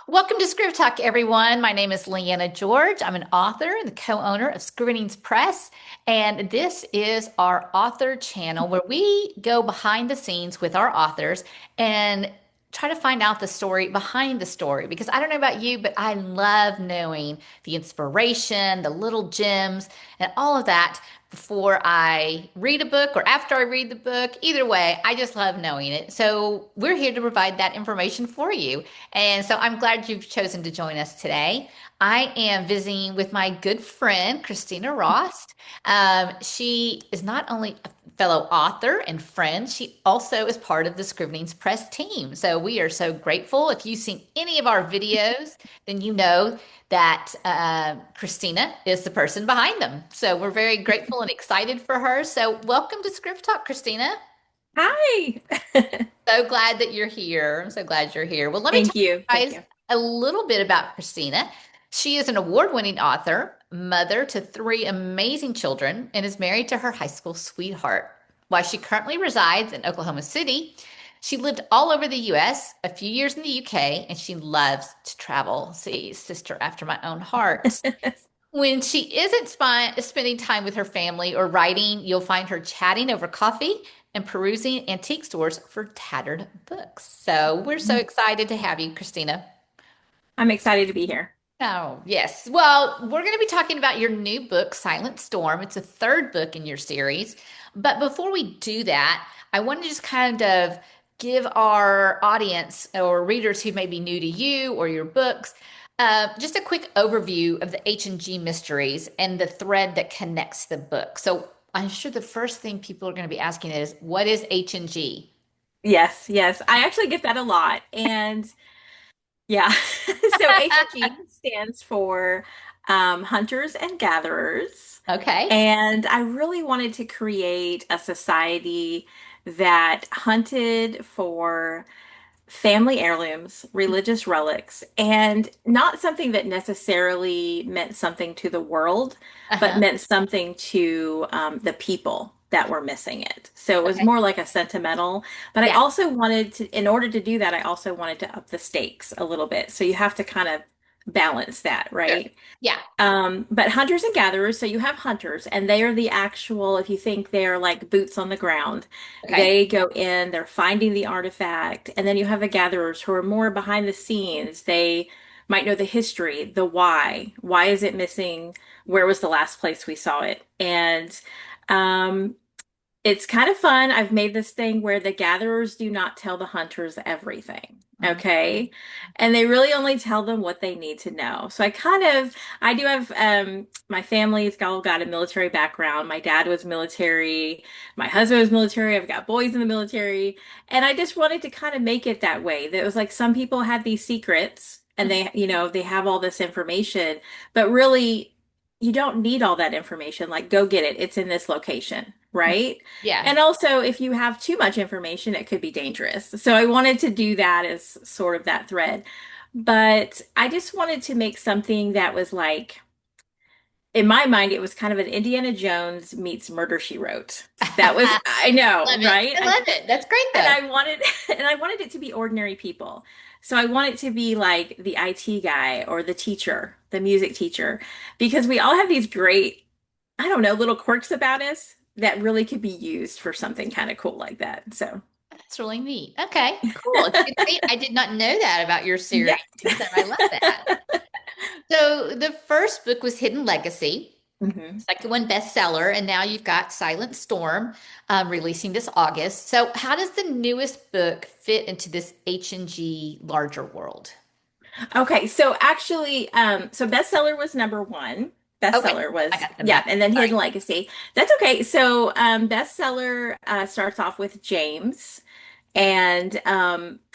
Welcome to ScrivTalk, everyone. My name is Leanna George. I'm an author and the co-owner of Scrivenings Press, and this is our author channel where we go behind the scenes with our authors and try to find out the story behind the story. Because I don't know about you, but I love knowing the inspiration, the little gems, and all of that before I read a book or after I read the book. Either way, I just love knowing it. So we're here to provide that information for you. And so I'm glad you've chosen to join us today. I am visiting with my good friend, Christina Rost. She is not only a fellow author and friend, she also is part of the Scrivenings Press team. So we are so grateful. If you've seen any of our videos, then you know that Christina is the person behind them. So we're very grateful and excited for her. So welcome to Script Talk, Christina. Hi. So glad that you're here. I'm so glad you're here. Well, let me tell Thank you. you Thank guys you. a little bit about Christina. She is an award-winning author, mother to three amazing children, and is married to her high school sweetheart. While she currently resides in Oklahoma City, she lived all over the US, a few years in the UK, and she loves to travel. See, sister after my own heart. When she isn't spending time with her family or writing, you'll find her chatting over coffee and perusing antique stores for tattered books. So we're so excited to have you, Christina. I'm excited to be here. Oh, yes. Well, we're going to be talking about your new book, Silent Storm. It's a third book in your series. But before we do that, I want to just kind of give our audience or readers who may be new to you or your books just a quick overview of the H&G Mysteries and the thread that connects the book. So I'm sure the first thing people are going to be asking is, what is H&G? Yes, yes. I actually get that a lot. And yeah. So H&G stands for Hunters and Gatherers. Okay. And I really wanted to create a society that hunted for family heirlooms, religious relics, and not something that necessarily meant something to the world, but Uh-huh. meant something to the people that were missing it. So it was Okay. more like a sentimental, but I Yeah. also wanted to, in order to do that, I also wanted to up the stakes a little bit. So you have to kind of balance that, Sure. right? Yeah. But hunters and gatherers, so you have hunters, and they are the actual, if you think they're like boots on the ground, Okay. they go in, they're finding the artifact, and then you have the gatherers who are more behind the scenes. They might know the history, the why. Why is it missing? Where was the last place we saw it? And um, it's kind of fun. I've made this thing where the gatherers do not tell the hunters everything. Mhm. Okay. And they really only tell them what they need to know. So I do have, my family's all got a military background. My dad was military. My husband was military. I've got boys in the military. And I just wanted to kind of make it that way. That it was like some people had these secrets and they have all this information, but really you don't need all that information. Like, go get it. It's in this location, right? Yeah. And also, if you have too much information, it could be dangerous. So I wanted to do that as sort of that thread. But I just wanted to make something that was like, in my mind, it was kind of an Indiana Jones meets Murder, She Wrote. That was, I know, Love it. right? I love it. That's great And though. I wanted, and I wanted it to be ordinary people. So I want it to be like the IT guy or the teacher, the music teacher, because we all have these great, I don't know, little quirks about us that really could be used for something kind of cool like that. So, That's really neat. Okay, cool. It's good to see. I did not know that about your yeah. series. So I love that. So the first book was Hidden Legacy, hmm second one bestseller, and now you've got Silent Storm releasing this August. So how does the newest book fit into this H&G larger world? Okay, so actually, so bestseller was number one. Okay, Bestseller I was, got them yeah, back. and then Sorry. Hidden Legacy. That's okay. So, bestseller starts off with James, and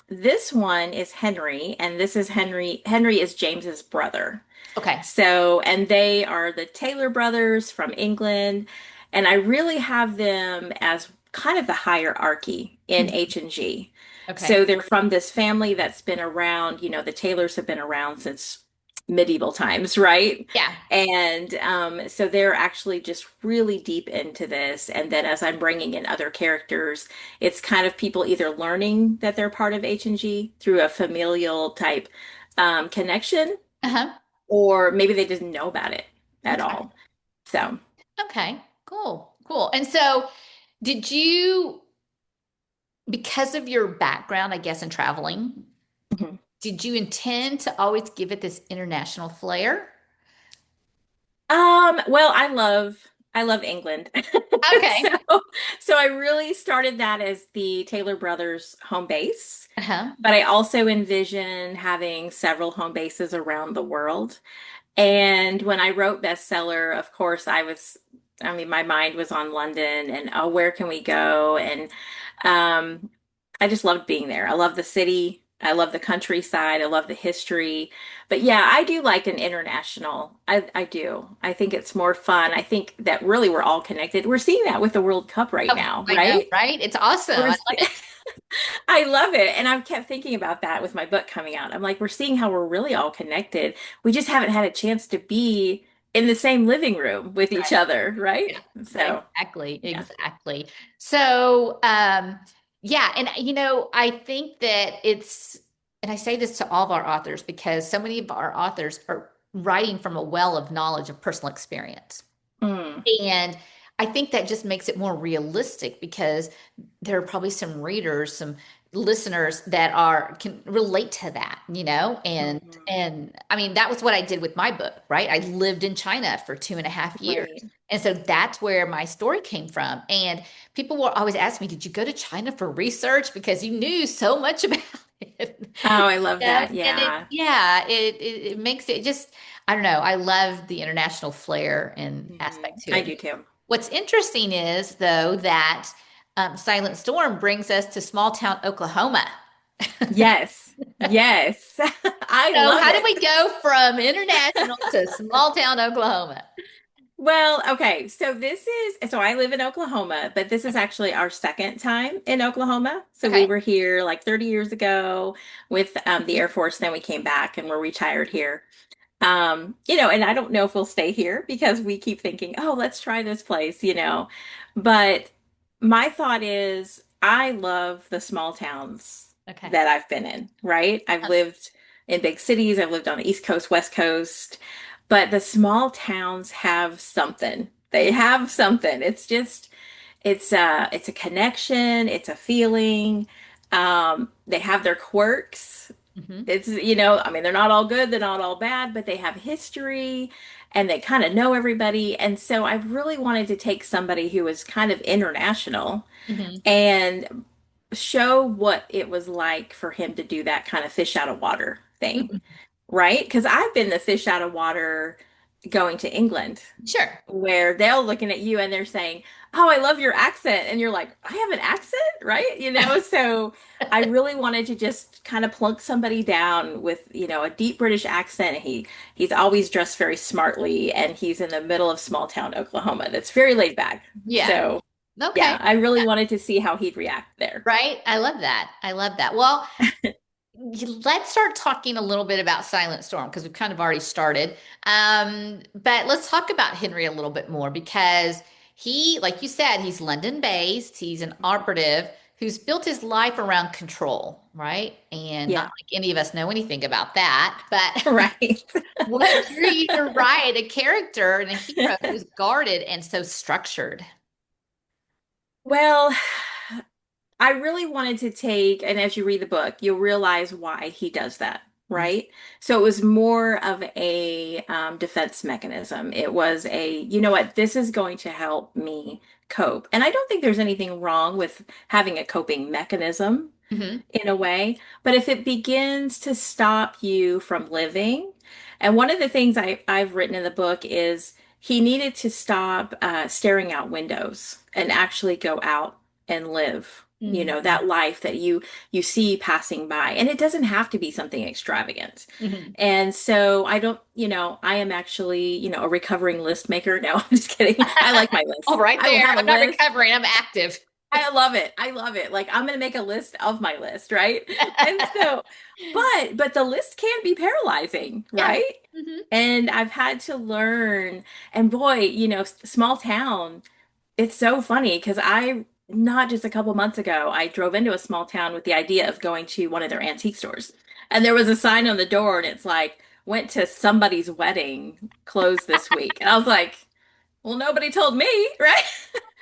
this one is Henry, and this is Henry. Henry is James's brother. Okay. So, and they are the Taylor brothers from England, and I really have them as kind of the hierarchy in Mhm. H&G. Okay. So they're from this family that's been around, the Taylors have been around since medieval times, right? Yeah. And so they're actually just really deep into this. And then as I'm bringing in other characters, it's kind of people either learning that they're part of H&G through a familial type connection, Uh-huh. or maybe they didn't know about it at Okay. all. So, Okay. Cool. Cool. And so did you, because of your background, I guess, in traveling, mhm. did you intend to always give it this international flair? Well, I love England. Okay. So, so I really started that as the Taylor Brothers home base, Uh-huh. but I also envision having several home bases around the world. And when I wrote bestseller, of course, I mean, my mind was on London and, oh, where can we go? And I just loved being there. I love the city. I love the countryside. I love the history. But yeah, I do like an international. I do. I think it's more fun. I think that really we're all connected. We're seeing that with the World Cup right Oh, now, I know, right? right? It's awesome. I We're, love it. I love it. And I've kept thinking about that with my book coming out. I'm like, we're seeing how we're really all connected. We just haven't had a chance to be in the same living room with each Right. other, right? Yeah. So, Exactly. yeah. Exactly. So, yeah, and I think that and I say this to all of our authors because so many of our authors are writing from a well of knowledge of personal experience. Mm, And I think that just makes it more realistic because there are probably some readers, some listeners that are can relate to that, mhm. and I mean that was what I did with my book, right? I lived in China for 2.5 years. Right. And so that's where my story came from. And people will always ask me, did you go to China for research? Because you knew so much about it. Oh, I love that. And it, Yeah. yeah, it makes it just, I don't know. I love the international flair and aspect to I it. do too. What's interesting is, though, that Silent Storm brings us to small town Oklahoma. Yes. Yes. I So, love how did it. we go from international to small town Oklahoma? Well, okay. So I live in Oklahoma, but this is actually our second time in Oklahoma. So we Okay. were here like 30 years ago with the Air Force. Then we came back and we're retired here. And I don't know if we'll stay here because we keep thinking, oh, let's try this place. But my thought is, I love the small towns Okay. that I've been in, right? I've lived in big cities, I've lived on the East Coast, West Coast, but the small towns have something. They have something. It's a connection, it's a feeling. They have their quirks. Hmm. I mean, they're not all good, they're not all bad, but they have history and they kind of know everybody. And so I really wanted to take somebody who was kind of international Hmm. and show what it was like for him to do that kind of fish out of water thing, Hmm. right? Because I've been the fish out of water going to England Sure. where they're looking at you and they're saying, "Oh, I love your accent." And you're like, "I have an accent?" Right? So I really wanted to just kind of plunk somebody down with, a deep British accent. He's always dressed very smartly and he's in the middle of small town Oklahoma. That's very laid back. Yeah. So, Okay. yeah, I really wanted to see how he'd react there. Right. I love that. I love that. Well, let's start talking a little bit about Silent Storm because we've kind of already started. But let's talk about Henry a little bit more because he, like you said, he's London based. He's an operative who's built his life around control, right? And not Yeah, like any of us know anything about that. But right. what drew you to write a character and a hero who's guarded and so structured? Well, I really wanted to take, and as you read the book, you'll realize why he does that, right? So it was more of a defense mechanism. It was you know what, this is going to help me cope. And I don't think there's anything wrong with having a coping mechanism Hmm. in a way, but if it begins to stop you from living, and one of the things I've written in the book is he needed to stop staring out windows and actually go out and live. Hmm. That life that you see passing by, and it doesn't have to be something extravagant. Hmm. And so I am actually, a recovering list maker. No, I'm just kidding. I like my All list. right I will there. have a I'm not list. recovering. I'm active. I love it. I love it. Like I'm gonna make a list of my list, right? And so, but the list can be paralyzing, Yeah. right? Hmm. And I've had to learn, and boy, small town, it's so funny because not just a couple months ago, I drove into a small town with the idea of going to one of their antique stores. And there was a sign on the door, and it's like, went to somebody's wedding, closed this week. And I was like, well, nobody told me, right?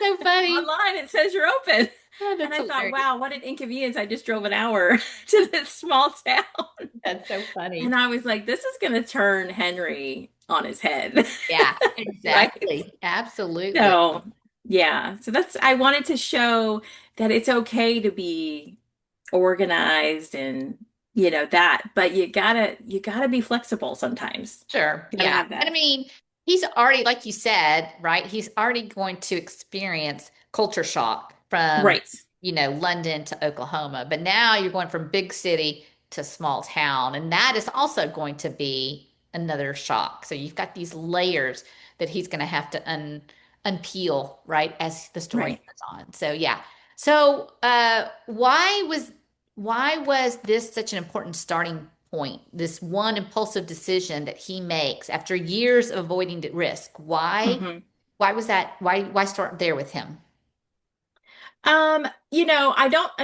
So funny. Online it says you're open. Oh, And that's I thought, hilarious. wow, what an inconvenience. I just drove an hour to this small town. That's so And funny. I was like, this is going to turn Henry on his head. Yeah, Right? exactly. Absolutely. So, yeah. So that's, I wanted to show that it's okay to be organized and, that, but you gotta be flexible sometimes. Sure. Gotta Yeah. have And I that. mean, he's already, like you said, right? He's already going to experience culture shock from, Right. London to Oklahoma. But now you're going from big city to small town. And that is also going to be another shock. So you've got these layers that he's going to have to unpeel, right, as the story Right. goes on. So yeah. So why was this such an important starting point? This one impulsive decision that he makes after years of avoiding the risk. Why? hmm Why was that? Why start there with him? I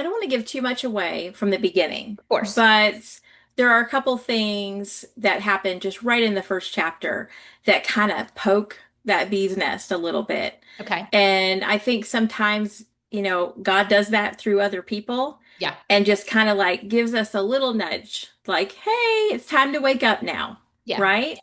don't want to give too much away from the beginning, Of course. but there are a couple things that happen just right in the first chapter that kind of poke that bee's nest a little bit. Okay. And I think sometimes, God does that through other people Yeah. and just kind of like gives us a little nudge, like, hey, it's time to wake up now, Yeah. right?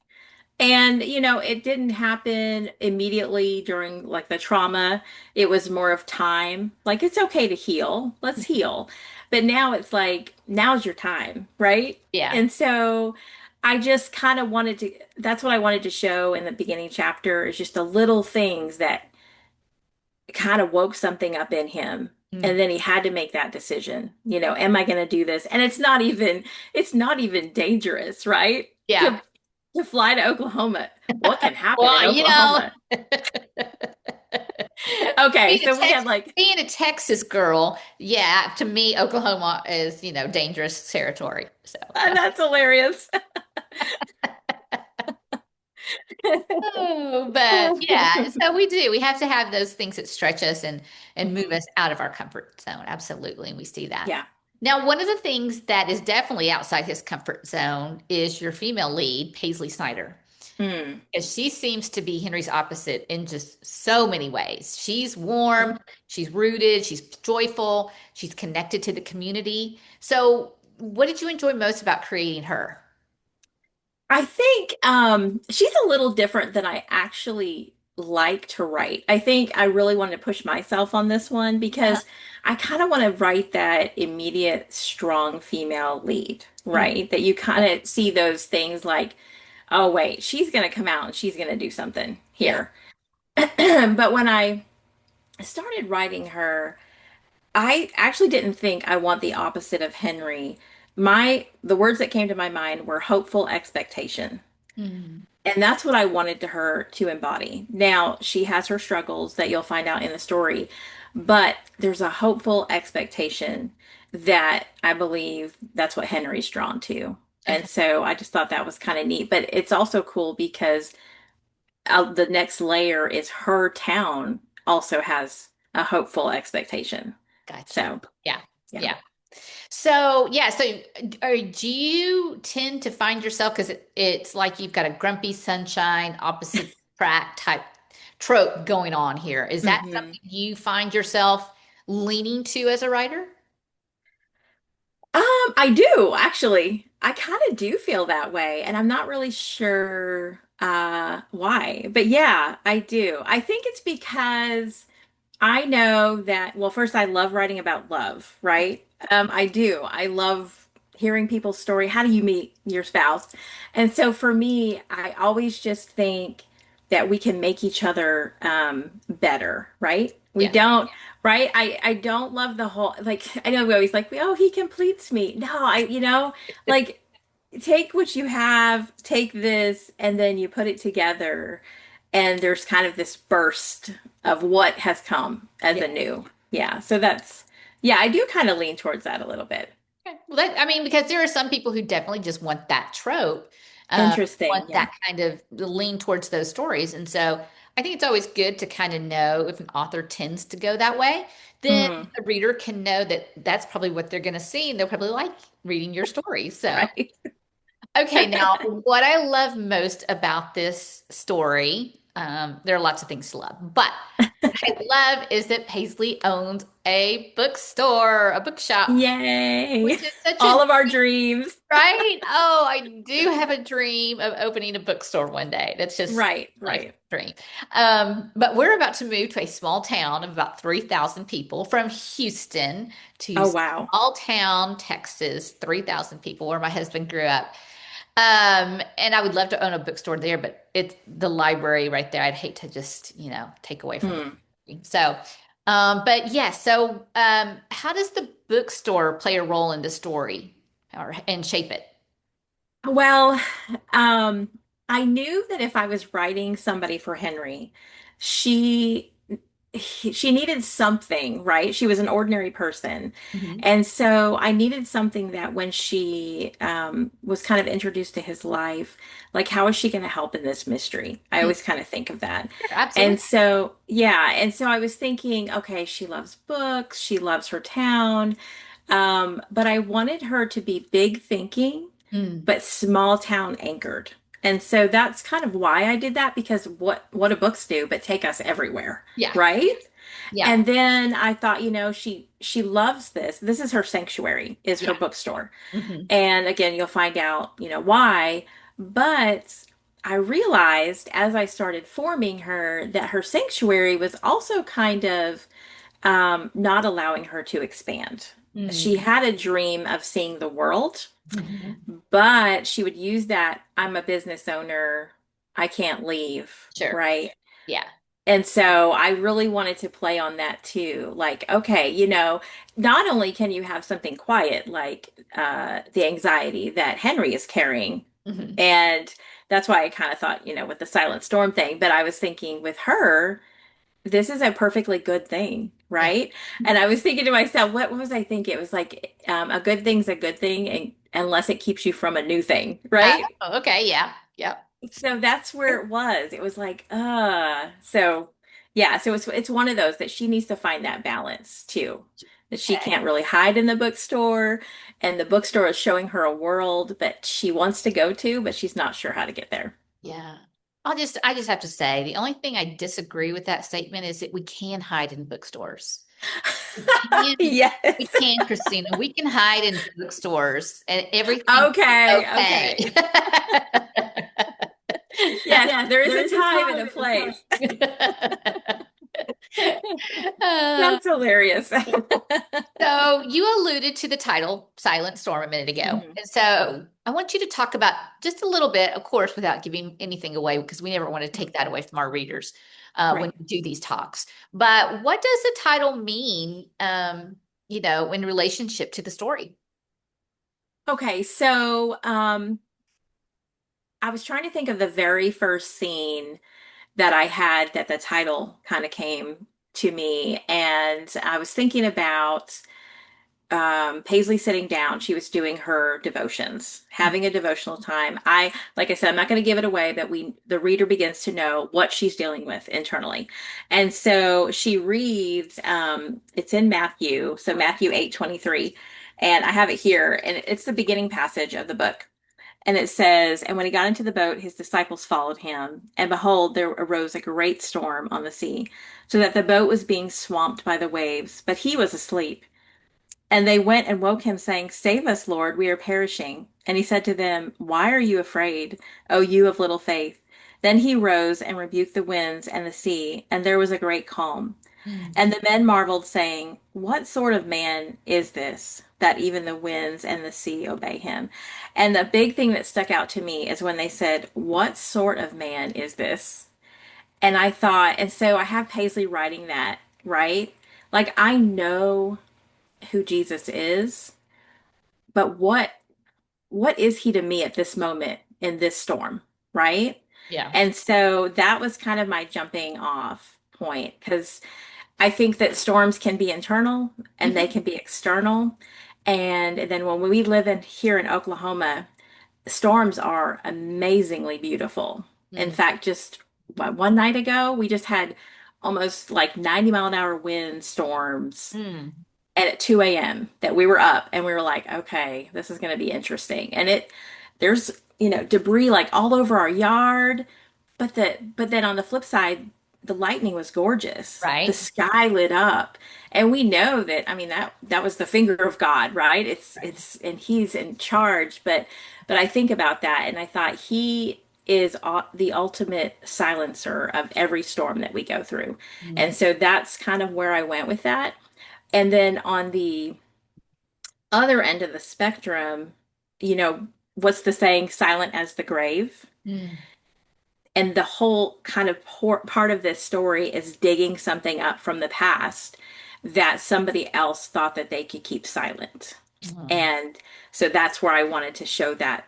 And, it didn't happen immediately during like the trauma. It was more of time. Like, it's okay to heal. Let's heal. But now it's like, now's your time, right? Yeah. And so I just kind of that's what I wanted to show in the beginning chapter is just the little things that kind of woke something up in him. Mm. And then he had to make that decision. Am I going to do this? And it's not even dangerous, right? Yeah. To fly to Oklahoma. What can happen in Well, Oklahoma? Okay, being a so we had Tex like, being a Texas girl, yeah, to me, Oklahoma is, dangerous territory. So yeah. that's hilarious. Oh, but yeah, so we do. We have to have those things that stretch us and move Mhm. us out of our comfort zone. Absolutely. And we see that. Yeah. Now, one of the things that is definitely outside his comfort zone is your female lead, Paisley Snyder. Mm. Because she seems to be Henry's opposite in just so many ways. She's warm, she's rooted, she's joyful, she's connected to the community. So, what did you enjoy most about creating her? I think she's a little different than I actually like to write. I think I really wanted to push myself on this one Uh-huh. because I kind of want to write that immediate, strong female lead, Mm. right? That you kind of see those things like, oh, wait, she's going to come out and she's going to do something Yeah. here. But when I started writing her, I actually didn't think I want the opposite of Henry. The words that came to my mind were hopeful expectation. Mm. And that's what I wanted her to embody. Now, she has her struggles that you'll find out in the story, but there's a hopeful expectation that I believe that's what Henry's drawn to. And Okay. so I just thought that was kind of neat. But it's also cool because the next layer is her town also has a hopeful expectation. Gotcha. So, Yeah. yeah. Yeah. So, yeah. So, do you tend to find yourself, because it's like you've got a grumpy sunshine, opposite track type trope going on here. Is that hmm something you find yourself leaning to as a writer? I do actually. I kind of do feel that way, and I'm not really sure why. But yeah, I do. I think it's because I know that, well, first, I love writing about love, right? I do. I love hearing people's story. How do you meet your spouse? And so for me, I always just think that we can make each other better, right? We Yeah. don't, right? I don't love the whole, like, I know we always like, oh, he completes me. No, like, take what you have, take this, and then you put it together, and there's kind of this burst of what has come as Yeah. a new. Yeah, so yeah, I do kind of lean towards that a little bit. Okay. Well, I mean, because there are some people who definitely just want that trope, Interesting. want Yeah. that kind of lean towards those stories. And so I think it's always good to kind of know if an author tends to go that way. Then Mm, the reader can know that that's probably what they're going to see, and they'll probably like reading your story. So, right. okay, now what I love most about this story, there are lots of things to love, but what I love is that Paisley owns a bookstore, a bookshop, Yay. which is such a All of our dreams. right? Oh, I do have a dream of opening a bookstore one day. That's just Right, life right. dream. But we're about to move to a small town of about 3,000 people from Houston to Oh, wow. small town, Texas, 3,000 people where my husband grew up. And I would love to own a bookstore there, but it's the library right there. I'd hate to just, take away from Hmm. it. So, but yeah, how does the bookstore play a role in the story and shape it? Well, um, I knew that if I was writing somebody for Henry, she she needed something, right? She was an ordinary person. Mhm. And so I needed something that when she was kind of introduced to his life, like how is she going to help in this mystery? I Hmm. always kind of think of that. Sure, absolutely. And so, yeah, and so I was thinking, okay, she loves books, she loves her town, but I wanted her to be big thinking Mm. but small town anchored. And so that's kind of why I did that because what do books do but take us everywhere, Yeah, right? yeah, And then I thought, she loves this. This is her sanctuary, is her yeah. bookstore. Hmm. And again, you'll find out, why. But I realized as I started forming her that her sanctuary was also kind of not allowing her to expand. She Mm. had a dream of seeing the world, Hmm. but she would use that I'm a business owner, I can't leave, Sure. right? Yeah. And so I really wanted to play on that too. Like, okay, not only can you have something quiet like the anxiety that Henry is carrying, Hmm. and that's why I kind of thought, with the silent storm thing, but I was thinking with her, this is a perfectly good thing, Yeah. right? And I was thinking to myself, what was I thinking? It was like a good thing's a good thing, unless it keeps you from a new thing, right? Okay. Yeah. Yep. So that's where it was. It was like, so yeah, so it's one of those that she needs to find that balance too. That she Okay. can't really hide in the bookstore, and the bookstore is showing her a world that she wants to go to, but she's not sure how to get there. Yeah. I just have to say, the only thing I disagree with that statement is that we can hide in bookstores. We can, we Yes. can, Christina. We can hide in bookstores and everything will be Okay, okay. okay. Yes, Yes, there is there a is a time and a time and a place. place. Uh, That's hilarious. so you alluded to the title Silent Storm a minute ago. Mhm. And so I want you to talk about just a little bit, of course, without giving anything away, because we never want to take that away from our readers when Right. we do these talks. But what does the title mean, in relationship to the story? Okay, so I was trying to think of the very first scene that I had that the title kind of came to me, and I was thinking about Paisley sitting down. She was doing her devotions, having a devotional time. Like I said, I'm not going to give it away, but the reader begins to know what she's dealing with internally. And so she reads, it's in Matthew, so Matthew 8:23. And I have it here, and it's the beginning passage of the book. And it says, and when he got into the boat, his disciples followed him. And behold, there arose a great storm on the sea, so that the boat was being swamped by the waves, but he was asleep. And they went and woke him, saying, Save us, Lord, we are perishing. And he said to them, Why are you afraid, O you of little faith? Then he rose and rebuked the winds and the sea, and there was a great calm. Mm. And the men marveled, saying, What sort of man is this, that even the winds and the sea obey him? And the big thing that stuck out to me is when they said, What sort of man is this? And I thought, and so I have Paisley writing that, right? Like I know who Jesus is, but what is he to me at this moment in this storm, right? Yeah. And so that was kind of my jumping off point because I think that storms can be internal and they Mhm. can be external. And then when we live in here in Oklahoma, storms are amazingly beautiful. In Mm. fact, just one night ago, we just had almost like 90-mile-an-hour wind storms Mm, and at 2 a.m. that we were up and we were like, okay, this is going to be interesting. And there's, debris like all over our yard. But then on the flip side, the lightning was gorgeous. The right. sky lit up. And we know that, I mean, that was the finger of God, right? Right. And he's in charge. But I think about that and I thought he is the ultimate silencer of every storm that we go through. And Mm, so that's kind of where I went with that. And then on the other end of the spectrum, you know, what's the saying, silent as the grave? mm, And the whole kind of part of this story is digging something up from the past that somebody else thought that they could keep silent. mm, And so that's where I wanted to show that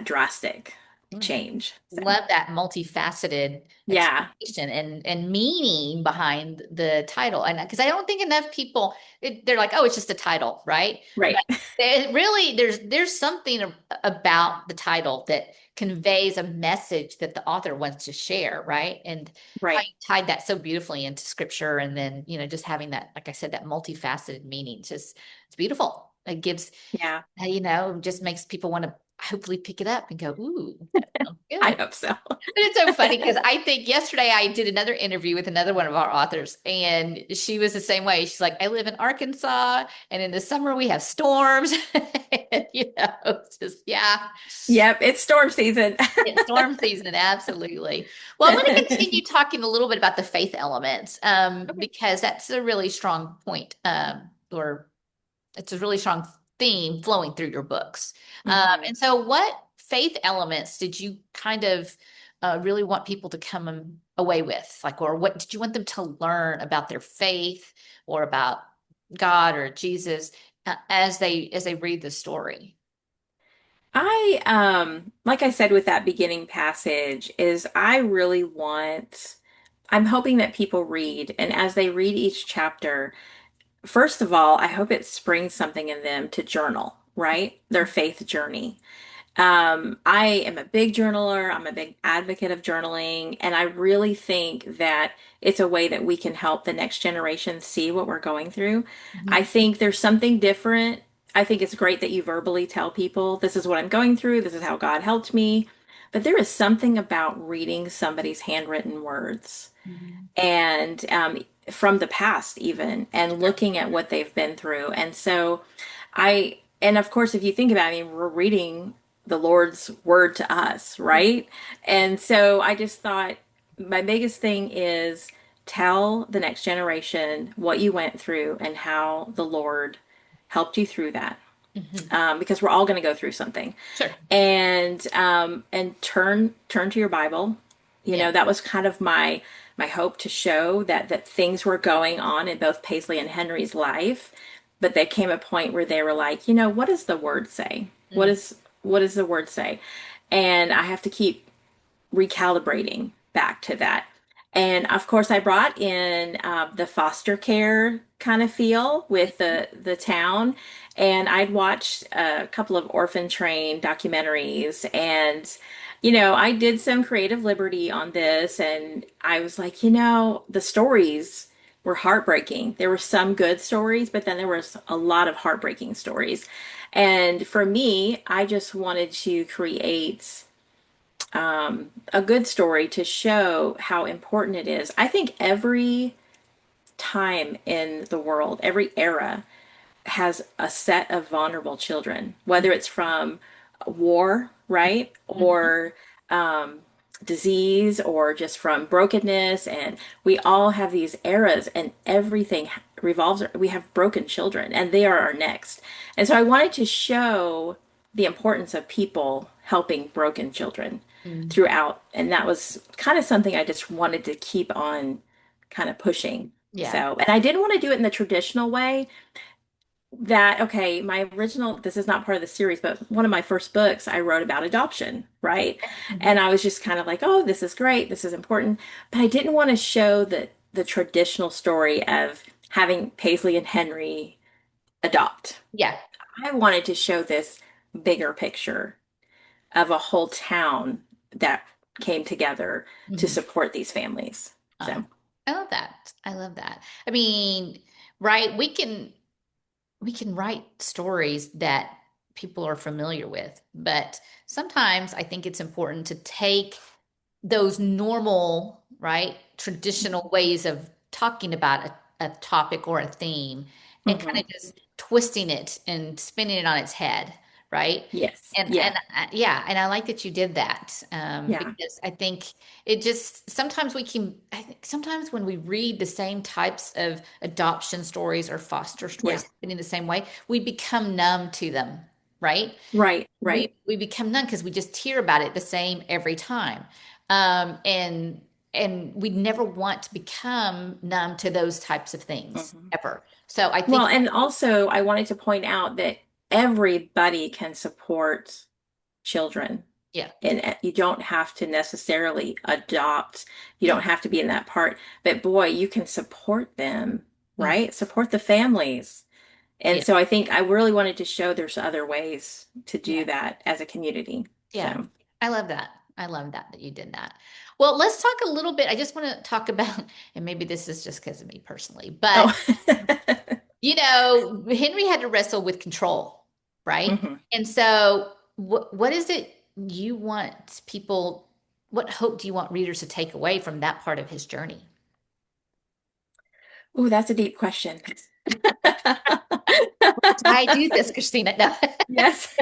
drastic mm. change. So, Love that multifaceted yeah, explanation and meaning behind the title. And because I don't think enough people, they're like, oh, it's just a title, right? right, But really, there's something about the title that conveys a message that the author wants to share, right? And how right. you tied that so beautifully into scripture, and then just having that, like I said, that multifaceted meaning. Just it's beautiful. It gives, Yeah, just makes people want to hopefully pick it up and go, ooh, that sounds I good. hope so. But it's so funny because I think yesterday I did another interview with another one of our authors, and she was the same way. She's like, I live in Arkansas, and in the summer we have storms. And, it's just, yeah, Yep, it's storm season. it's storm season, absolutely. Well, I want to continue talking a little bit about the faith elements, Okay. because that's a really strong point, or it's a really strong theme flowing through your books. Hmm. And so, what faith elements did you kind of really want people to come away with? Like, or what did you want them to learn about their faith or about God or Jesus as they read the story? Like I said with that beginning passage, is I really I'm hoping that people read, and as they read each chapter, first of all, I hope it springs something in them to journal, right? Their faith journey. I am a big journaler. I'm a big advocate of journaling, and I really think that it's a way that we can help the next generation see what we're going through. I Mhm. think there's something different. I think it's great that you verbally tell people, this is what I'm going through, this is how God helped me. But there is something about reading somebody's handwritten words Mhm. and from the past even and Sure. looking at what they've been through. And so and of course, if you think about it, I mean, we're reading the Lord's word to us, right? And so I just thought my biggest thing is tell the next generation what you went through and how the Lord helped you through that. Mhm. Because we're all going to go through something, Sure. and turn to your Bible. You Yeah. know, that was kind of my hope to show that things were going on in both Paisley and Henry's life, but there came a point where they were like, what does the word say? Mm. What does the word say? And I have to keep recalibrating back to that. And of course, I brought in the foster care kind of feel with the town, and I'd watched a couple of orphan train documentaries, and I did some creative liberty on this, and I was like, the stories were heartbreaking. There were some good stories, but then there was a lot of heartbreaking stories. And for me, I just wanted to create a good story to show how important it is. I think every time in the world, every era has a set of vulnerable children, whether it's from war, right? Mhm. Or disease, or just from brokenness. And we all have these eras, and everything revolves. We have broken children, and they are our next. And so I wanted to show the importance of people helping broken children Mm. throughout. And that was kind of something I just wanted to keep on kind of pushing. Yeah. So, and I didn't want to do it in the traditional way okay, my original, this is not part of the series, but one of my first books I wrote about adoption, right? Mhm. And I was just kind of like, oh, this is great, this is important. But I didn't want to show the traditional story of having Paisley and Henry adopt. Yeah. I wanted to show this bigger picture of a whole town that came together to Mhm. support these families. Uh, So, I love that. I love that. I mean, right, we can write stories that people are familiar with, but sometimes I think it's important to take those normal, right, traditional ways of talking about a topic or a theme and kind mhm. of just twisting it and spinning it on its head, right? Yes. And Yeah. yeah, and I like that you did that Yeah. because I think it just sometimes I think sometimes when we read the same types of adoption stories or foster Yeah. stories happening the same way, we become numb to them, right? Right. we Right. we become numb because we just hear about it the same every time. And we never want to become numb to those types of things Mhm. ever. So I Well, think, and also I wanted to point out that everybody can support children. yeah, And you don't have to necessarily adopt. You yeah, don't have to be in that part. But boy, you can support them, mm, right? Support the families. And yeah, so I think I really wanted to show there's other ways to do yeah, that as a community. yeah. So, I love that. I love that you did that. Well, let's talk a little bit. I just want to talk about, and maybe this is just because of me personally, but oh, Henry had to wrestle with control, right? hmm. And so, what is it you want people, what hope do you want readers to take away from that part of his journey? Oh, that's a deep question. I do this, Christina. No. Yes.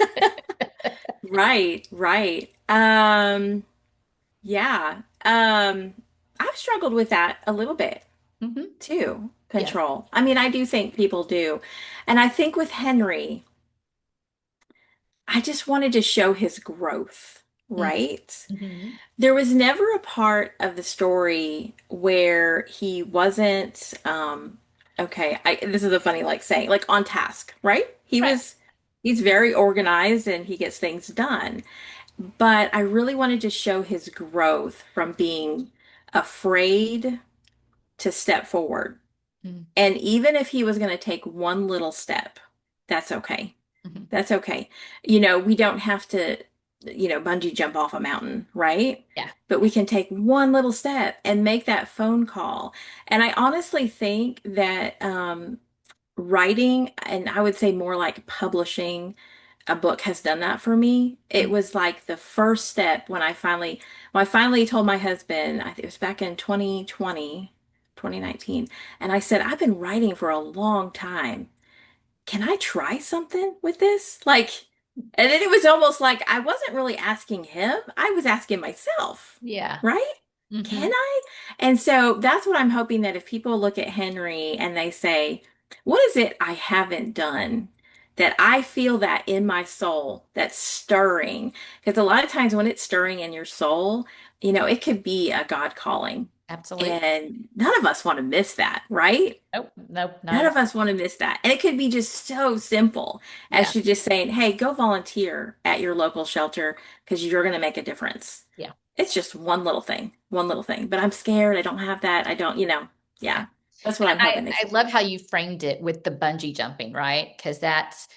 Right, right. Yeah. I've struggled with that a little bit Hmm. too. Yeah. Control. I mean, I do think people do. And I think with Henry, I just wanted to show his growth, right? Mm-hmm. There was never a part of the story where he wasn't, okay, this is a funny like saying, like on task, right? Right. He's very organized and he gets things done. But I really wanted to show his growth from being afraid to step forward. And even if he was going to take one little step, that's okay. Mm-hmm. That's okay. We don't have to, bungee jump off a mountain, right? Yeah. But we can take one little step and make that phone call. And I honestly think that writing, and I would say more like publishing a book has done that for me. It Mm-hmm. was like the first step when I finally told my husband, I think it was back in 2020, 2019, and I said, I've been writing for a long time. Can I try something with this? Like, and then it was almost like I wasn't really asking him, I was asking myself, Yeah. right? Mm-hmm. Can I? And so that's what I'm hoping that if people look at Henry and they say, what is it I haven't done? That I feel that in my soul that's stirring. Because a lot of times when it's stirring in your soul, it could be a God calling. Absolutely. And none of us want to miss that, right? Nope. Nope. Not None at of all. us want to miss that. And it could be just so simple as Yeah. to just saying, hey, go volunteer at your local shelter because you're going to make a difference. Yeah. It's just one little thing, one little thing. But I'm scared. I don't have that. I don't, Yeah. yeah. That's what And I'm hoping they I see. love how you framed it with the bungee jumping, right? Because that's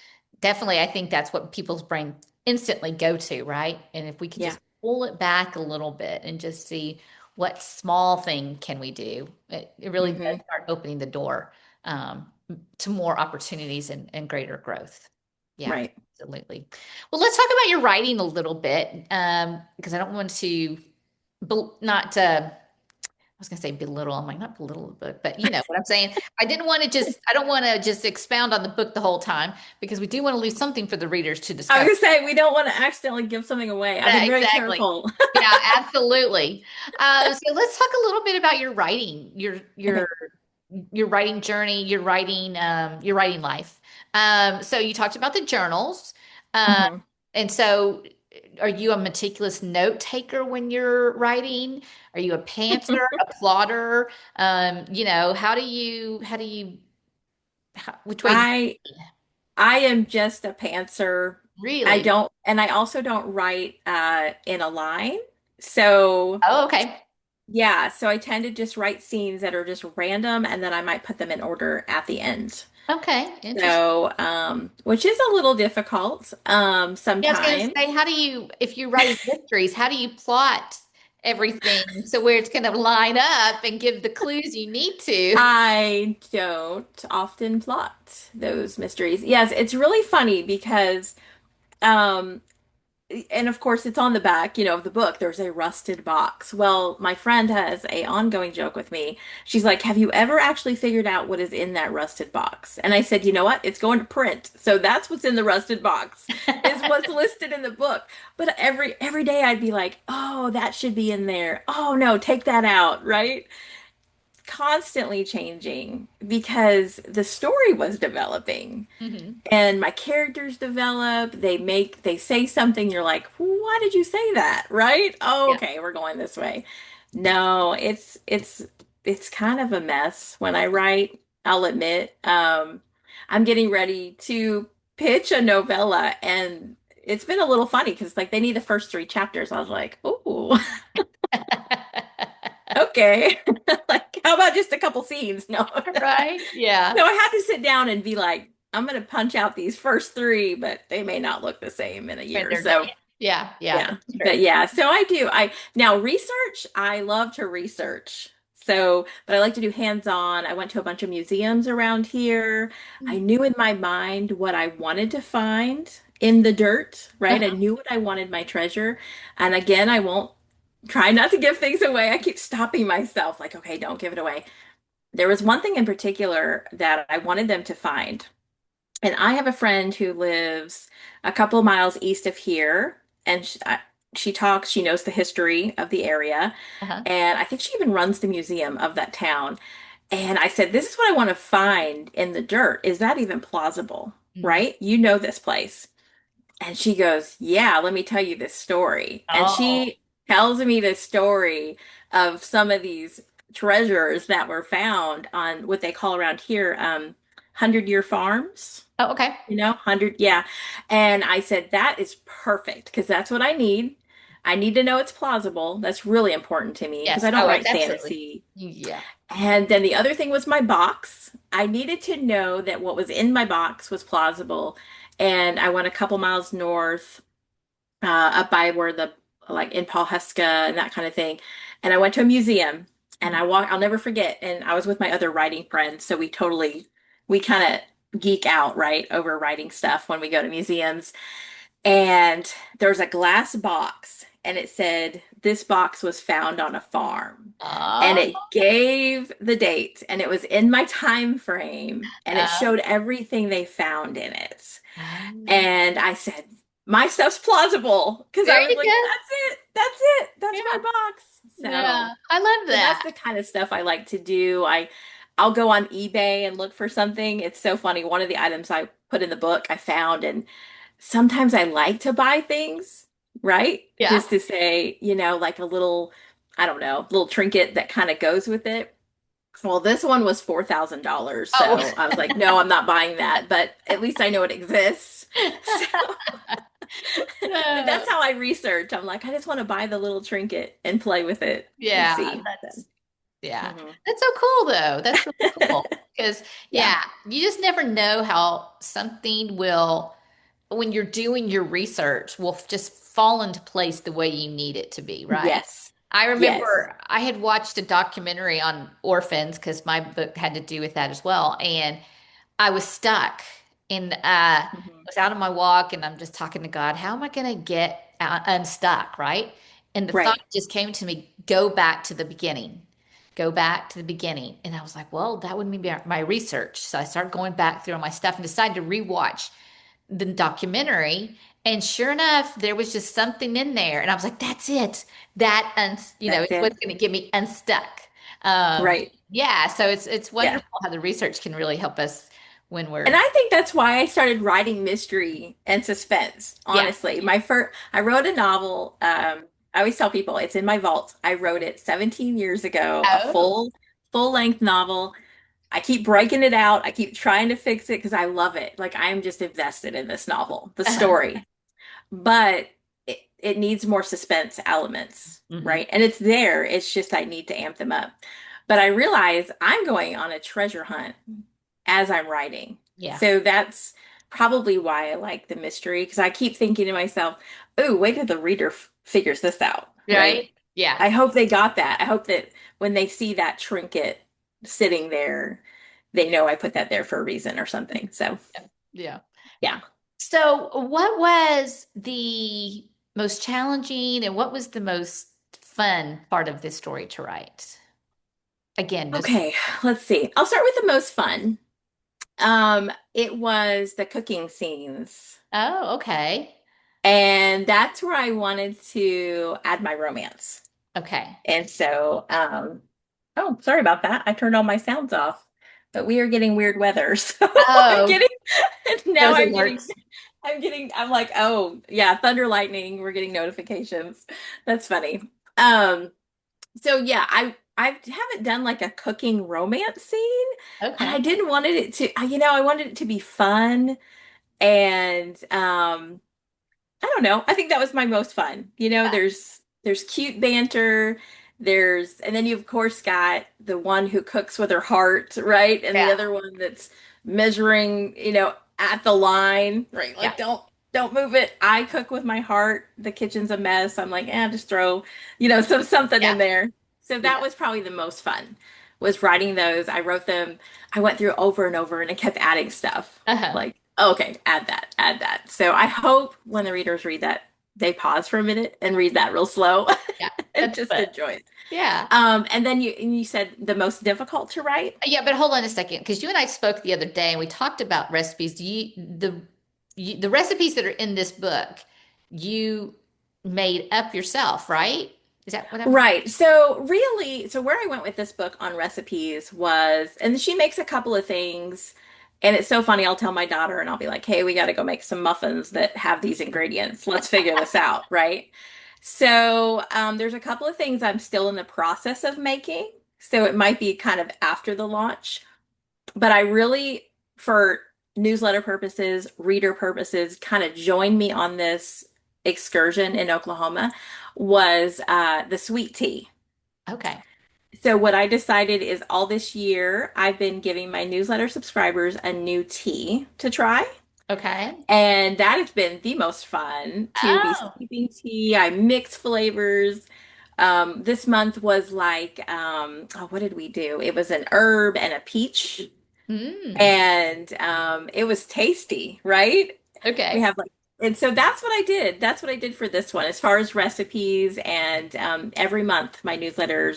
definitely, I think that's what people's brain instantly go to, right? And if we could Yeah. just pull it back a little bit and just see what small thing can we do, it really does Hmm. start opening the door to more opportunities and greater growth. Yeah, Right. absolutely. Well, let's talk about your writing a little bit because I don't want to, not I was gonna say belittle. I'm like, not belittle the book, but you know what I'm saying. I don't want to just expound on the book the whole time because we do want to leave something for the readers to I was discover. going to say, we don't want to accidentally give something away. I've Yeah, been very exactly. careful. Yeah, absolutely. So let's talk a little bit about your writing, Okay. your writing journey, your writing life. So you talked about the journals. Um, Hmm. and so are you a meticulous note taker when you're writing? Are you a pantser, a plotter? Which way do I you lean? I am just a pantser. I Really? don't, and I also don't write in a line. So Oh, okay. yeah, so I tend to just write scenes that are just random and then I might put them in order at the end. Okay. Interesting. So, which is a little difficult Yeah, I was going to sometimes. say, if you're writing mysteries, how do you plot? everything so where it's going to line up and give the clues you need to. I don't often plot those mysteries. Yes, it's really funny because um and of course it's on the back, of the book. There's a rusted box. Well, my friend has a ongoing joke with me. She's like, "Have you ever actually figured out what is in that rusted box?" And I said, "You know what? It's going to print. So that's what's in the rusted box is what's listed in the book." But every day I'd be like, "Oh, that should be in there. Oh no, take that out," right? Constantly changing because the story was developing Hmm. and my characters develop. They say something, you're like, why did you say that? Right? Oh, Yeah. okay, we're going this way. No, it's kind of a mess when I write, I'll admit. I'm getting ready to pitch a novella, and it's been a little funny because like they need the first three chapters. I was like, oh, okay. Like, how about just a couple scenes? No. Right? Yeah. So I had to sit down and be like, I'm going to punch out these first three, but they may not look the same in a When year. they're done. So Yeah. Yeah. yeah, That's but true. yeah, so I do. Now research, I love to research. So, but I like to do hands-on. I went to a bunch of museums around here. I knew in my mind what I wanted to find in the dirt, right? I Uh-huh. knew what I wanted my treasure. And again, I won't try not to give things away. I keep stopping myself, like, okay, don't give it away. There was one thing in particular that I wanted them to find. And I have a friend who lives a couple of miles east of here, and she knows the history of the area, Uh-huh. and I think she even runs the museum of that town. And I said, "This is what I want to find in the dirt. Is that even plausible? Mhm. Right? You know this place." And she goes, "Yeah, let me tell you this story." And Oh. she tells me this story of some of these treasures that were found on what they call around here, 100-year farms. Oh, okay. 100, yeah. And I said, that is perfect because that's what I need. I need to know it's plausible. That's really important to me because Yes. I don't Oh, write absolutely. fantasy. Yeah. And then the other thing was my box. I needed to know that what was in my box was plausible. And I went a couple miles north, up by where like in Pawhuska and that kind of thing. And I went to a museum and I'll never forget. And I was with my other writing friends. So we kind of geek out, right, over writing stuff when we go to museums. And there's a glass box and it said, this box was found on a farm. And Oh. it gave the date and it was in my time frame and it Oh. showed everything they found in it. Oh. And I said, my stuff's plausible because There I was you like, go. that's it. That's it. That's my Yeah. box. Yeah. I love So that's that. the kind of stuff I like to do. I'll go on eBay and look for something. It's so funny. One of the items I put in the book I found, and sometimes I like to buy things, right? Yeah. Just to say, like a little, I don't know, little trinket that kind of goes with it. Well, this one was $4,000. Oh. So I was like, no, I'm not buying that, but at least I know it exists. So Uh, that's how I research. I'm like, I just want to buy the little trinket and play with it and yeah, see. that's yeah. Mhm. That's so cool though. That's really cool. Because Yeah. yeah, you just never know how something will, when you're doing your research, will just fall into place the way you need it to be, right? Yes. I Yes. remember I had watched a documentary on orphans because my book had to do with that as well. And I was stuck and I Mhm. was out on my walk and I'm just talking to God, how am I going to get unstuck, right? And the thought Right. just came to me, go back to the beginning. Go back to the beginning. And I was like, well, that would be my research. So I started going back through all my stuff and decided to rewatch the documentary. And sure enough, there was just something in there. And I was like, that's it. That's It's what's it. going to get me unstuck. Um, Right. yeah, so it's Yeah. wonderful how the research can really help us when And we're, I think that's why I started writing mystery and suspense, yeah. honestly. I wrote a novel. I always tell people it's in my vault. I wrote it 17 years ago, a Oh. full length novel. I keep breaking it out. I keep trying to fix it because I love it. Like I'm just invested in this novel, the story. But it needs more suspense elements, Hmm. right? And it's there. It's just I need to amp them up. But I realize I'm going on a treasure hunt as I'm writing. Yeah. So that's probably why I like the mystery because I keep thinking to myself, "Oh, wait till the reader figures this out," Right? right? Yeah. I hope they got that. I hope that when they see that trinket sitting there, they know I put that there for a reason or something. So, Yeah. Yeah. yeah. So, what was the most challenging and what was the most fun part of this story to write? Again, no. Okay, let's see. I'll start with the most fun. It was the cooking scenes. Oh, okay. And that's where I wanted to add my romance. Okay. And so, oh, sorry about that. I turned all my sounds off. But we are getting weird weather. So I'm Oh, getting, now those alerts. I'm like, oh, yeah, thunder, lightning. We're getting notifications. That's funny. Um, so yeah, I haven't done like a cooking romance scene, and I Okay. didn't wanted it to, I wanted it to be fun and I don't know. I think that was my most fun. There's cute banter. And then you of course got the one who cooks with her heart, right? And the Yeah. other one that's measuring, at the line, right? Yeah. Like don't move it. I cook with my heart. The kitchen's a mess. I'm like, just throw, something Yeah. in there. So that Yeah. was probably the most fun, was writing those. I wrote them, I went through over and over and I kept adding stuff. Uh-huh. Like, okay, add that, add that. So I hope when the readers read that, they pause for a minute and read that real slow Yeah. and That's just fun. enjoy it. Yeah. And then you said the most difficult to write? Yeah, but hold on a second, because you and I spoke the other day and we talked about recipes. The recipes that are in this book, you made up yourself, right? Is that what I'm? Right. So really, so where I went with this book on recipes was, and she makes a couple of things, and it's so funny. I'll tell my daughter and I'll be like, "Hey, we got to go make some muffins that have these ingredients. Let's figure this out." Right. So there's a couple of things I'm still in the process of making. So it might be kind of after the launch, but I really, for newsletter purposes, reader purposes, kind of joined me on this excursion in Oklahoma was the sweet tea. Okay. So what I decided is all this year I've been giving my newsletter subscribers a new tea to try. Okay. And that has been the most fun to be Oh. steeping tea. I mix flavors. This month was like, oh, what did we do? It was an herb and a peach, Mm. and it was tasty, right? We Okay. have like, and so that's what I did. That's what I did for this one, as far as recipes. And every month, my newsletter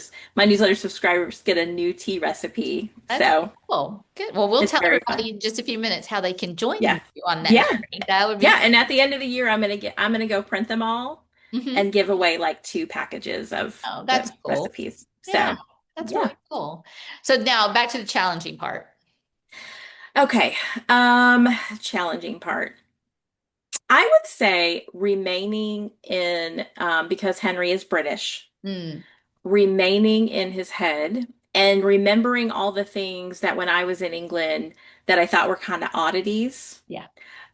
subscribers get a new tea recipe. That's So cool. Good. Well, we'll it's tell very fun. everybody in just a few minutes how they can join Yeah, you on that yeah, journey. That would be yeah. fun. And at the end of the year, I'm gonna go print them all and Hmm. give away like 2 packages of Oh, that's the cool. recipes. Yeah, So that's yeah. really cool. So now back to the challenging part. Okay. Challenging part. I would say remaining in, because Henry is British, Mm, remaining in his head and remembering all the things that when I was in England that I thought were kind of oddities, yeah.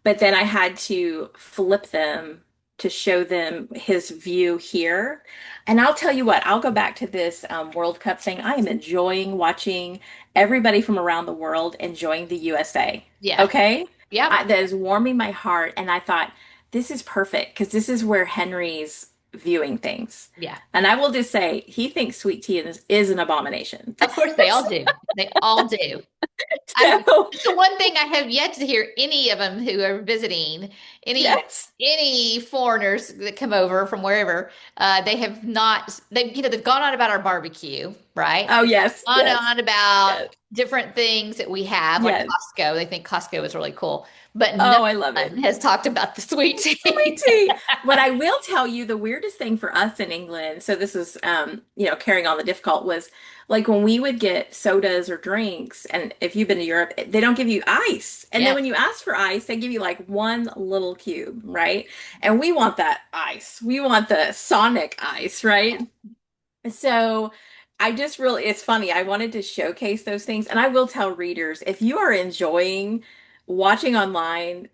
but then I had to flip them to show them his view here. And I'll tell you what, I'll go back to this World Cup thing. I am enjoying watching everybody from around the world enjoying the USA. Yeah. Okay? Yep. That is warming my heart. And I thought, this is perfect because this is where Henry's viewing things. Yeah. And I will just say, he thinks sweet tea is an abomination. Of course, they all do. They all do. So, It's the one thing I have yet to hear any of them who are visiting, any yes. any foreigners that come over from wherever, they have not. They've gone on about our barbecue, right? Oh, yes, On and yes, on about yes, different things that we have, like yes. Costco. They think Costco is really cool, but no Oh, I love one it. has talked about the sweet Sweet tea. tea. But I will tell you the weirdest thing for us in England, so this is carrying on the difficult was like when we would get sodas or drinks, and if you've been to Europe, they don't give you ice. And then Yeah, when you ask for ice, they give you like one little cube, right? And we want that ice. We want the Sonic ice, right? So I just really, it's funny. I wanted to showcase those things. And I will tell readers, if you are enjoying watching online,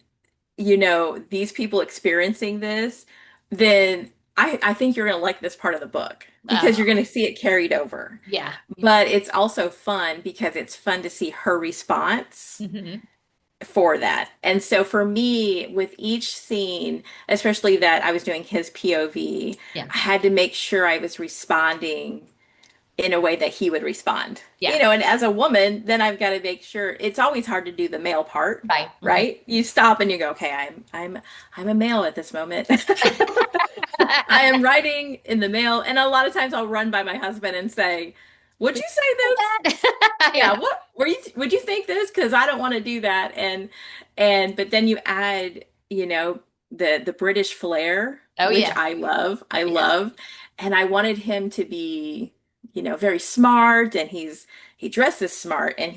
these people experiencing this, then I think you're going to like this part of the book because you're going to see it carried over. yeah. But it's also fun because it's fun to see her response, Hmm. for that. And so for me, with each scene, especially that I was doing his POV, Yeah. I had to make sure I was responding in a way that he would respond. Yeah. And as a woman, then I've got to make sure it's always hard to do the male part, Right. Mhm. right? You stop and you go, okay, I'm a male at this moment. I am writing in the male, and a lot of times I'll run by my husband and say, "Would you say this? Yeah, Yeah. what were you would you think this? Because I don't want to do that." And but then you add, the British flair, Oh, which yeah. I love. I Yes. love. And I wanted him to be, very smart, and he dresses smart, and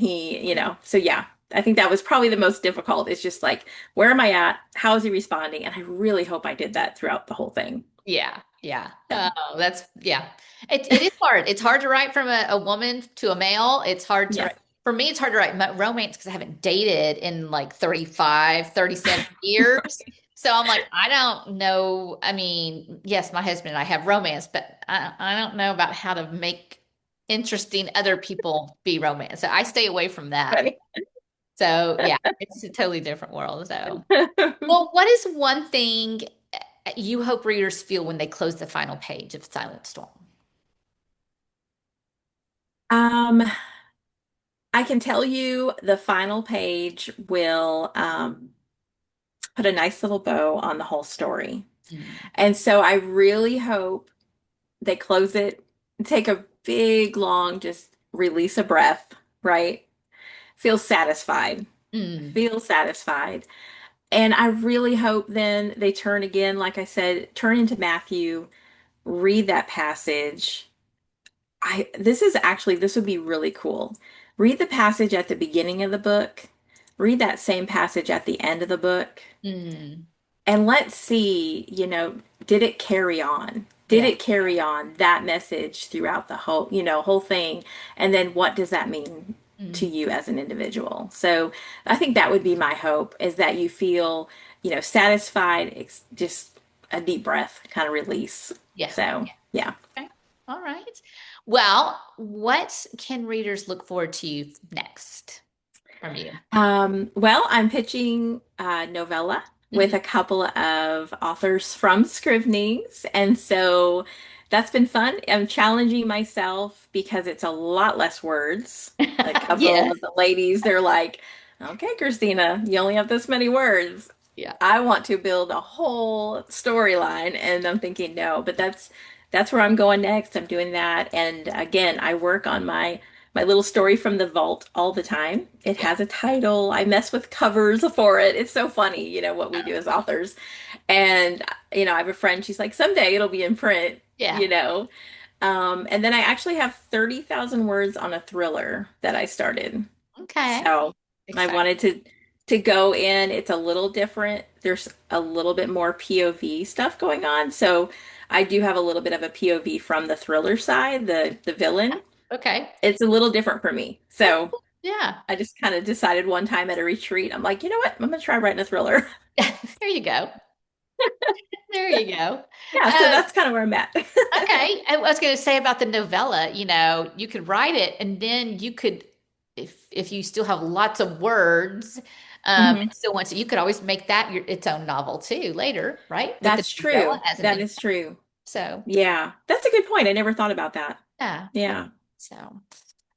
so yeah. I think that was probably the most difficult. It's just like, where am I at? How is he responding? And I really hope I did that throughout the whole thing. Yeah. Yeah. Yeah. Oh, that's, yeah. It is hard. It's hard to write from a woman to a male. It's hard to Yeah. write. For me, it's hard to write romance because I haven't dated in like 35, 37 years. So I'm like, I don't know. I mean, yes, my husband and I have romance, but I don't know about how to make interesting other people be romance. So I stay away from that. Funny. So yeah, it's a totally different world. So, well, what is one thing you hope readers feel when they close the final page of Silent Storm? Um, I can tell you the final page will put a nice little bow on the whole story. Mm. And so I really hope they close it, take a big, long, just release a breath, right? Feel satisfied. Mm. Feel satisfied. And I really hope then they turn again, like I said, turn into Matthew, read that passage. This would be really cool. Read the passage at the beginning of the book, read that same passage at the end of the book, Mm. and let's see, did it carry on? Did Yeah. it carry on that message throughout the whole thing? And then what does that mean to Mm. you as an individual? So I think that would be my hope, is that you feel, satisfied, just a deep breath, kind of release. Yeah. So, yeah. Okay. All right. Well, what can readers look forward to next from you? Well, I'm pitching a novella with Mhm. a couple of authors from Scrivenings, and so that's been fun. I'm challenging myself because it's a lot less words. A couple Yes. of the ladies, they're like, "Okay, Christina, you only have this many words." Yeah. I want to build a whole storyline, and I'm thinking, no, but that's where I'm going next. I'm doing that, and again, I work on my little story from the vault all the time. It Yeah. has a title. I mess with covers for it. It's so funny, what we do as authors. And I have a friend, she's like, someday it'll be in print, Yeah. you know. And then I actually have 30,000 words on a thriller that I started. Okay. So I Exciting. wanted to go in. It's a little different. There's a little bit more POV stuff going on. So I do have a little bit of a POV from the thriller side, the villain. Okay. It's a little different for me. So Yeah. I just kind of decided one time at a retreat, I'm like, you know what? I'm gonna try writing a thriller. There you go. There you go. Yeah, so Um, that's kind of where I'm at. okay. I was going to say about the novella, you could write it and then you could, if you still have lots of words, hmm and still want to, you could always make that its own novel too laright? With the That's novella true. as an That in. is true. So, Yeah, that's a good point. I never thought about that. yeah. Yeah. So,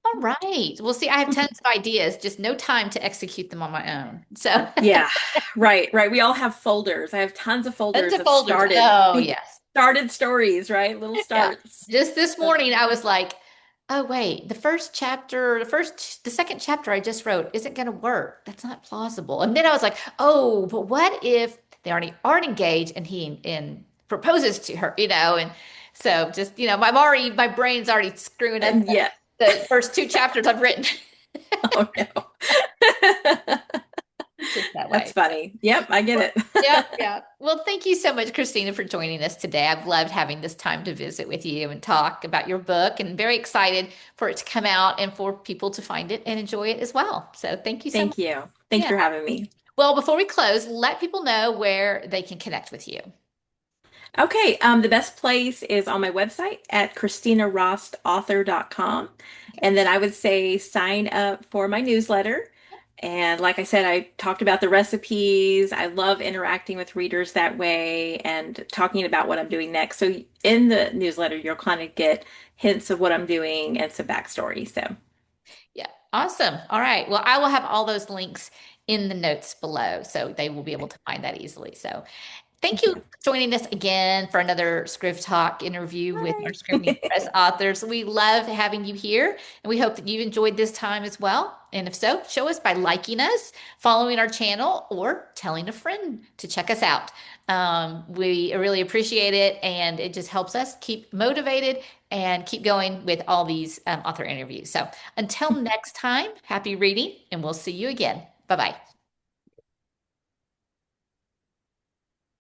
all right. Well, see, I have tons of ideas, just no time to execute them on my own. So, Yeah, right, right. We all have folders. I have tons of tons folders of of folders. Oh, big yes. started stories, right? Little Yeah. starts. Just this Uh, morning, I was like, oh, wait, the second chapter I just wrote isn't going to work. That's not plausible. And then I was like, oh, but what if they already aren't engaged and he proposes to her, And so just, my brain's already screwing up and yeah. the first two chapters I've written. Oh no. It's just that That's way. funny. Yep, I get Well, it. yeah, yeah. Well, thank you so much, Christina, for joining us today. I've loved having this time to visit with you and talk about your book, and very excited for it to come out and for people to find it and enjoy it as well. So, thank you so much. Thank you. Thanks Yeah. for having me. Well, before we close, let people know where they can connect with you. Okay, the best place is on my website at ChristinaRostAuthor.com. Okay. And then I would say sign up for my newsletter. And like I said, I talked about the recipes. I love interacting with readers that way and talking about what I'm doing next. So in the newsletter, you'll kind of get hints of what I'm doing and some backstory. So Yeah, awesome. All right. Well, I will have all those links in the notes below, so they will be able to find that easily. So thank you yeah. for joining us again for another ScrivTalk interview with our Scrivening Bye. Press authors. We love having you here, and we hope that you enjoyed this time as well. And if so, show us by liking us, following our channel, or telling a friend to check us out. We really appreciate it, and it just helps us keep motivated and keep going with all these author interviews. So until next time, happy reading, and we'll see you again. Bye bye.